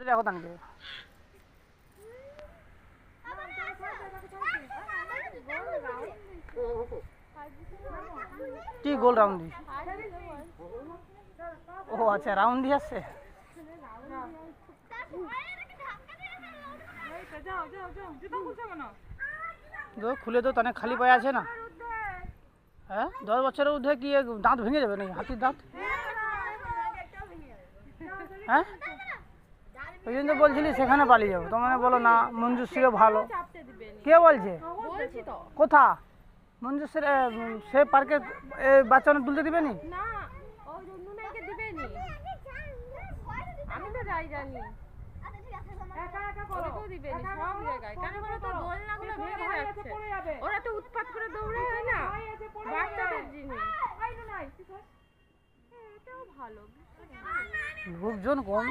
দেখো তানকে কি গোল রাউন্ডি ও আচ্ছা রাউন্ডি আসছে খুলে তো তানে খালি পায়ে আছে না হ্যাঁ 10 বছরের ঊর্ধ্বে কি দাঁত ভেঙে যাবে নাকি হাতির দাঁত হ্যাঁ ওই জন্য বলছিলি সেখানে পালিয়ে যাবো তোমার বলো না মঞ্জুশ্রীও ভালো কে বলছে কোথা মঞ্জুশ্রী সে পার্কে বাচ্চা তুলতে দিবে নি আমি তো যাই জানি ওরা তো উৎপাত করে দৌড়ে হয় না বাচ্চাদের জিনিস এটাও ভালো লোকজন কম